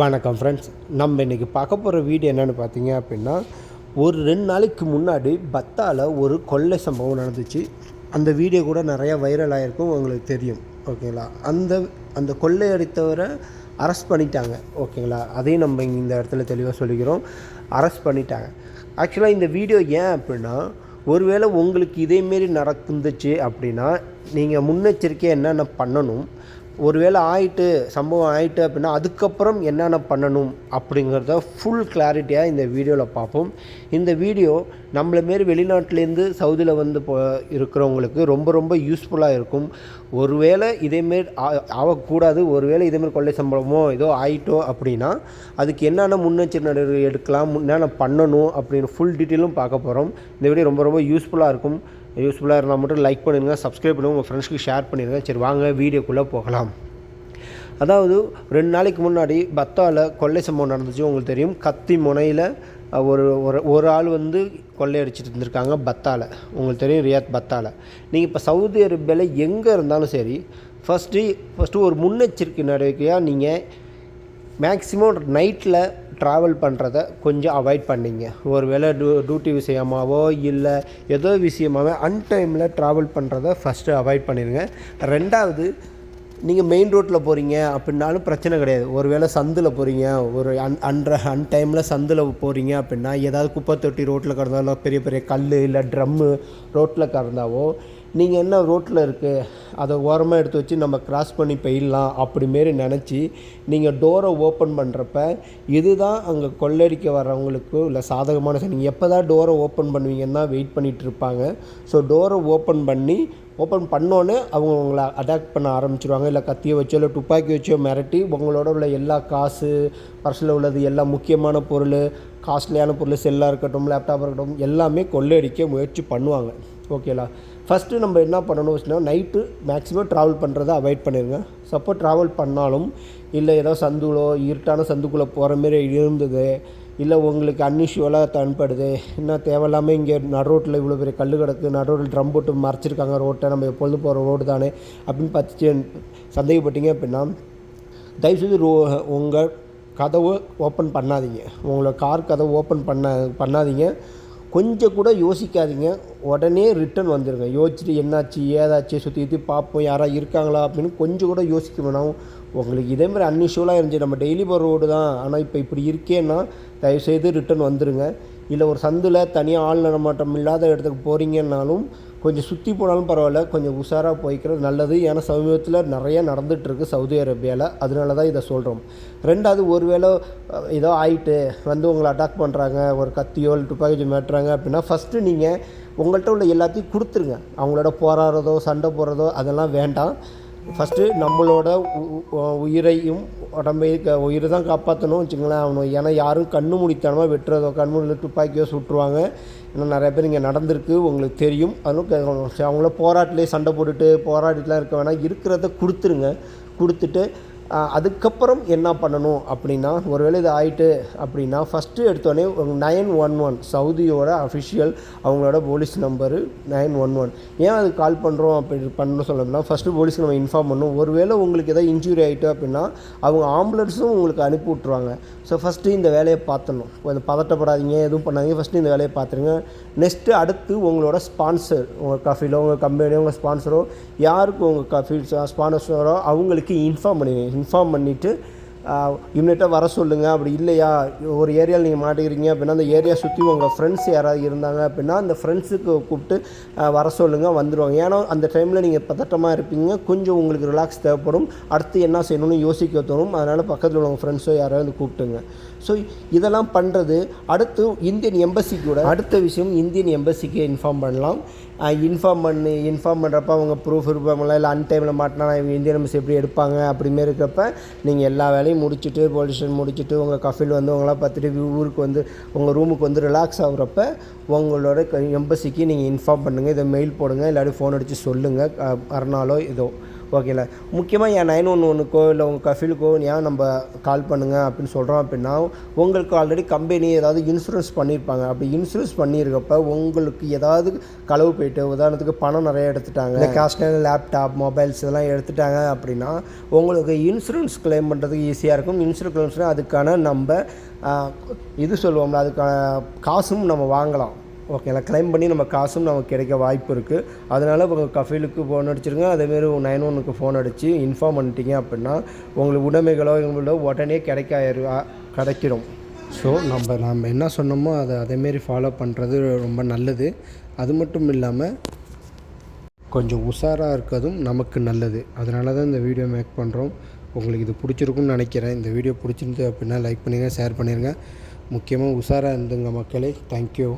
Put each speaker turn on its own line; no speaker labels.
வணக்கம் ஃப்ரெண்ட்ஸ். நம்ம இன்றைக்கி பார்க்க போகிற வீடியோ என்னென்னு பார்த்தீங்க அப்படின்னா, ஒரு 2 நாளைக்கு முன்னாடி பத்தாவில் ஒரு கொள்ளை சம்பவம் நடந்துச்சு. அந்த வீடியோ கூட நிறையா வைரல் ஆகிருக்கும், உங்களுக்கு தெரியும். ஓகேங்களா? அந்த கொள்ளையடித்தவரை அரெஸ்ட் பண்ணிட்டாங்க. ஓகேங்களா? அதையும் நம்ம இந்த இடத்துல தெளிவாக சொல்லிக்கிறோம். அரெஸ்ட் பண்ணிட்டாங்க. ஆக்சுவலாக இந்த வீடியோ ஏன் அப்படின்னா, ஒருவேளை உங்களுக்கு இதேமாரி நடந்துச்சு அப்படின்னா நீங்கள் முன்னெச்சரிக்கையாக என்னென்ன பண்ணணும், ஒருவேளை சம்பவம் ஆயிட்டு அப்படின்னா அதுக்கப்புறம் என்னென்ன பண்ணணும் அப்படிங்கிறத ஃபுல் கிளாரிட்டியாக இந்த வீடியோவில் பார்ப்போம். இந்த வீடியோ நம்மளை மாரி வெளிநாட்டிலேருந்து சவுதியில் வந்து இருக்கிறவங்களுக்கு ரொம்ப ரொம்ப யூஸ்ஃபுல்லாக இருக்கும். ஒருவேளை இதேமாரி ஆகக்கூடாது, ஒருவேளை இதேமாரி கொள்ளை சம்பவமோ ஏதோ ஆயிட்டோ அப்படின்னா அதுக்கு என்னென்ன முன்னெச்சரிக்கை நடவடிக்கை எடுக்கலாம், என்னென்ன பண்ணணும் அப்படின்னு ஃபுல் டீட்டெயிலும் பார்க்க போகிறோம். இந்த வீடியோ ரொம்ப ரொம்ப யூஸ்ஃபுல்லாக இருக்கும். யூஸ்ஃபுல்லாக இருந்தால் மட்டும் லைக் பண்ணிடுங்க, சப்ஸ்கிரைப் பண்ணுங்கள், உங்கள் ஃப்ரெண்ட்ஸ்க்கு ஷேர் பண்ணிடுங்க. சரி, வாங்க வீடியோக்குள்ளே போகலாம். அதாவது 2 நாளைக்கு முன்னாடி பத்தாவில் கொள்ளை சம்பவம் நடந்துச்சு. உங்களுக்கு தெரியும், கத்தி முனையில் ஒரு ஆள் வந்து கொள்ளையடிச்சிட்டு இருந்திருக்காங்க பத்தாவில். உங்களுக்கு தெரியும், ரியாத் பத்தாவில். நீங்கள் இப்போ சவுதி அரேபியாவில் எங்கே இருந்தாலும் சரி, ஃபஸ்ட்டு ஒரு முன்னெச்சரிக்கை நடவடிக்கையாக நீங்கள் மேக்ஸிமம் நைட்டில் ட்ராவல் பண்ணுறத கொஞ்சம் அவாய்ட் பண்ணிங்க. ஒரு வேளை டியூட்டி விஷயமாவோ இல்லை ஏதோ விஷயமாகவே அன்டைமில் ட்ராவல் பண்ணுறத ஃபஸ்ட்டு அவாய்ட் பண்ணிடுங்க. ரெண்டாவது, நீங்கள் மெயின் ரோட்டில் போகிறீங்க அப்படின்னாலும் பிரச்சனை கிடையாது. ஒரு வேளை சந்தில் போகிறீங்க, ஒரு அன்டைமில் சந்தில் போகிறீங்க அப்படின்னா ஏதாவது குப்பை தொட்டி ரோட்டில் கிடந்தாலோ, பெரிய பெரிய கல் இல்லை ட்ரம்மு ரோட்டில் கிடந்தாவோ, நீங்கள் என்ன ரோட்டில் இருக்குது அதை ஓரமாக எடுத்து வச்சு நம்ம கிராஸ் பண்ணி போயிடலாம் அப்படிமாரி நினச்சி நீங்கள் டோரை ஓப்பன் பண்ணுறப்ப இதுதான் அங்கே கொள்ளடிக்க வர்றவங்களுக்கு இல்லை சாதகமான நீங்கள் எப்போ தான் டோரை ஓப்பன் பண்ணுவீங்கன்னு தான் வெயிட் பண்ணிகிட்டு இருப்பாங்க. ஸோ டோரை ஓப்பன் பண்ணோன்னே அவங்க உங்களை அட்டாக் பண்ண ஆரம்பிச்சிடுவாங்க. இல்லை கத்தியை வச்சோ இல்லை துப்பாக்கி வச்சோ மிரட்டி உங்களோட உள்ள எல்லா காசு, பர்ஸில் உள்ளது எல்லா முக்கியமான பொருள், காஸ்ட்லியான பொருள், செல்லாக இருக்கட்டும், லேப்டாப்பாக இருக்கட்டும், எல்லாமே கொள்ளையடிக்க முயற்சி பண்ணுவாங்க. ஓகேலா? ஃபஸ்ட்டு நம்ம என்ன பண்ணணும் வச்சுன்னா, நைட்டு மேக்ஸிமம் ட்ராவல் பண்ணுறதை அவாய்ட் பண்ணிடுங்க. சப்போஸ் ட்ராவல் பண்ணாலும் இல்லை ஏதோ சந்துளோ இருட்டான சந்துக்குள்ளே போகிற மாரி இருந்தது, இல்லை உங்களுக்கு அன்யூஷுவலாக தென்படுது, இன்னும் தேவையில்லாமல் இங்கே நடுரோட்டில் இவ்வளோ பெரிய கல் கிடக்கு, நடுரோட்டில் ட்ரம் போட்டு மறைச்சிருக்காங்க ரோட்டை, நம்ம எப்பொழுது போகிற ரோடு தானே அப்படின்னு பார்த்துட்டு சந்தேகப்பட்டீங்க அப்படின்னா தயவுசெய்து உங்கள் கதவை ஓப்பன் பண்ணாதீங்க. உங்களோட கார் கதவை ஓப்பன் பண்ணாதீங்க. கொஞ்சம் கூட யோசிக்காதீங்க, உடனே ரிட்டன் வந்துடுங்க. யோசிச்சுட்டு என்னாச்சு ஏதாச்சு சுற்றி பார்ப்போம், யாராவது இருக்காங்களா அப்படின்னு கொஞ்சம் கூட யோசிக்க வேணாம். உங்களுக்கு இதேமாதிரி அன்யூஷுவலாக இருந்துச்சு, நம்ம டெய்லி போகிற ரோடு தான், ஆனால் இப்போ இப்படி இருக்கேன்னா தயவுசெய்து ரிட்டன் வந்துடுங்க. இல்லை ஒரு சந்தில் தனியாக ஆள் நடமாட்டம் இல்லாத இடத்துக்கு போகிறீங்கன்னாலும் கொஞ்சம் சுற்றி போனாலும் பரவாயில்ல, கொஞ்சம் உஷாராக போய்க்கிறது நல்லது. ஏன்னா சமீபத்தில் நிறையா நடந்துகிட்ருக்கு சவுதி அரேபியாவில், அதனால தான் இதை சொல்கிறோம். ரெண்டாவது, ஒரு வேளை ஏதோ ஆகிட்டு வந்து உங்களை அட்டாக் பண்ணுறாங்க, ஒரு கத்தியோ இல்லை துப்பாக்கி மாட்டுறாங்க அப்படின்னா ஃபஸ்ட்டு நீங்கள் உங்கள்கிட்ட உள்ள எல்லாத்தையும் கொடுத்துருங்க. அவங்களோட போராடுறதோ சண்டை போடுறதோ அதெல்லாம் வேண்டாம். ஃபஸ்ட்டு நம்மளோட உயிரையும் உயிரை தான் காப்பாற்றணும் வச்சுங்களேன் ஆகணும். ஏன்னா யாரும் கண்ணு மூடித்தனமாக வெட்டுறதோ கண்ணு துப்பாக்கியோ சுட்டுருவாங்க. இன்னும் நிறையா பேர் இங்கே நடந்திருக்கு, உங்களுக்கு தெரியும். அதுவும் அவங்கள சண்டை போராடிட்டுலாம் இருக்க வேணாம். இருக்கிறத கொடுத்துட்டு அதுக்கப்புறம் என்ன பண்ணணும் அப்படின்னா, ஒருவேளை இது ஆகிட்டு அப்படின்னா ஃபஸ்ட்டு எடுத்தோடனே 911 சவுதியோட அஃபிஷியல் அவங்களோட போலீஸ் நம்பரு 911. ஏன் அது கால் பண்ணுறோம் அப்படி பண்ணணும் சொல்லணும்னா, ஃபஸ்ட்டு போலீஸ்க்கு நம்ம இன்ஃபார்ம் பண்ணணும். ஒருவேளை உங்களுக்கு எதாவது இன்ஜுரி ஆகிட்டு அப்படின்னா அவங்க ஆம்புலன்ஸும் உங்களுக்கு அனுப்பி விட்ருவாங்க. ஸோ ஃபஸ்ட்டு இந்த வேலையை பார்த்துடணும். கொஞ்சம் பதட்டப்படாதீங்க, எதுவும் பண்ணாதீங்க, ஃபஸ்ட்டு இந்த வேலையை பார்த்துருங்க. நெக்ஸ்ட்டு அடுத்து உங்களோட ஸ்பான்சர், உங்கள் கஃபீலோ உங்கள் கம்பெனியோ உங்கள் ஸ்பான்சரோ யாருக்கு உங்கள் கஃபீல் ஸ்பான்சரோ அவங்களுக்கு இன்ஃபார்ம் பண்ணிவிட்டு இம்மிடியட்டாக வர சொல்லுங்கள். அப்படி இல்லையா ஒரு ஏரியாவில் நீங்கள் மாட்டிக்கிறீங்க அப்படின்னா அந்த ஏரியா சுற்றி உங்கள் ஃப்ரெண்ட்ஸ் யாராவது இருந்தாங்க அப்படின்னா அந்த ஃப்ரெண்ட்ஸுக்கு கூப்பிட்டு வர சொல்லுங்கள், வந்துடுவாங்க. ஏன்னா அந்த டைமில் நீங்கள் பதட்டமாக இருப்பீங்க, கொஞ்சம் உங்களுக்கு ரிலாக்ஸ் தேவைப்படும், அடுத்து என்ன செய்யணும்னு யோசிக்க தோணும். அதனால் பக்கத்தில் உள்ளவங்க ஃப்ரெண்ட்ஸோ யாராவது கூப்பிட்டுங்க. ஸோ இதெல்லாம் பண்ணுறது. அடுத்து இந்தியன் எம்பசிக்கூட அடுத்த விஷயம், இந்தியன் எம்பசிக்கு இன்ஃபார்ம் பண்ணலாம். இன்ஃபார்ம் பண்ணுறப்ப அவங்க ப்ரூஃப் இருப்பாங்களா, இல்லை அன்டைமில் மாட்டினா இந்தியன் எம்பசி எப்படி எடுப்பாங்க அப்படிமாரி இருக்கிறப்ப நீங்கள் எல்லா வேலையும் முடிச்சுட்டு போலீஸ் ஸ்டேஷன் முடிச்சுட்டு உங்கள் கஃபீல் வந்து உங்களாம் பார்த்துட்டு ஊருக்கு வந்து உங்கள் ரூமுக்கு வந்து ரிலாக்ஸ் ஆகுறப்ப உங்களோட எம்பசிக்கு நீங்கள் இன்ஃபார்ம் பண்ணுங்கள். இதை மெயில் போடுங்க, இல்லாட்டி ஃபோன் அடித்து சொல்லுங்கள், மறுநாளோ இதோ. ஓகேங்களா. முக்கியமாக என் 911க்கோ இல்லை உங்கள் கஃபீலுக்கோ ஏன் நம்ம கால் பண்ணுங்கள் அப்படின்னு சொல்கிறோம் அப்படின்னா, உங்களுக்கு ஆல்ரெடி கம்பெனி ஏதாவது இன்சூரன்ஸ் பண்ணியிருப்பாங்க. அப்படி இன்சூரன்ஸ் பண்ணியிருக்கப்ப உங்களுக்கு ஏதாவது களவு போயிட்டு, உதாரணத்துக்கு பணம் நிறைய எடுத்துட்டாங்க, இல்லை கேஷ்ல லேப்டாப், மொபைல்ஸ் இதெல்லாம் எடுத்துட்டாங்க அப்படின்னா உங்களுக்கு இன்சூரன்ஸ் கிளைம் பண்ணுறதுக்கு ஈஸியாக இருக்கும். இன்சூரன்ஸ் கிளைம்ஸ்னால் அதுக்கான நம்ம இது சொல்லுவோம்ல, அதுக்கான காசும் நம்ம வாங்கலாம். ஓகேங்களா. கிளைம் பண்ணி நம்ம காசும் நமக்கு கிடைக்க வாய்ப்பு இருக்குது. அதனால் உங்கள் கஃபீலுக்கு ஃபோன் அடிச்சிருங்க. அதேமாரி 911க்கு ஃபோன் அடித்து இன்ஃபார்ம் பண்ணிட்டீங்க அப்படின்னா உங்களுக்கு உடைமைகளோ இவங்களோ உடனே கிடைக்கிடும். ஸோ நம்ம என்ன சொன்னோமோ அதேமாரி ஃபாலோ பண்ணுறது ரொம்ப நல்லது. அது மட்டும் இல்லாமல் கொஞ்சம் உஷாராக இருக்கிறதும் நமக்கு நல்லது. அதனால தான் இந்த வீடியோ மேக் பண்ணுறோம். உங்களுக்கு இது பிடிச்சிருக்குன்னு நினைக்கிறேன். இந்த வீடியோ பிடிச்சிருந்து அப்படின்னா லைக் பண்ணிடுங்க, ஷேர் பண்ணிடுங்க. முக்கியமாக உஷாராக இருந்துங்க மக்களே. தேங்க்யூ.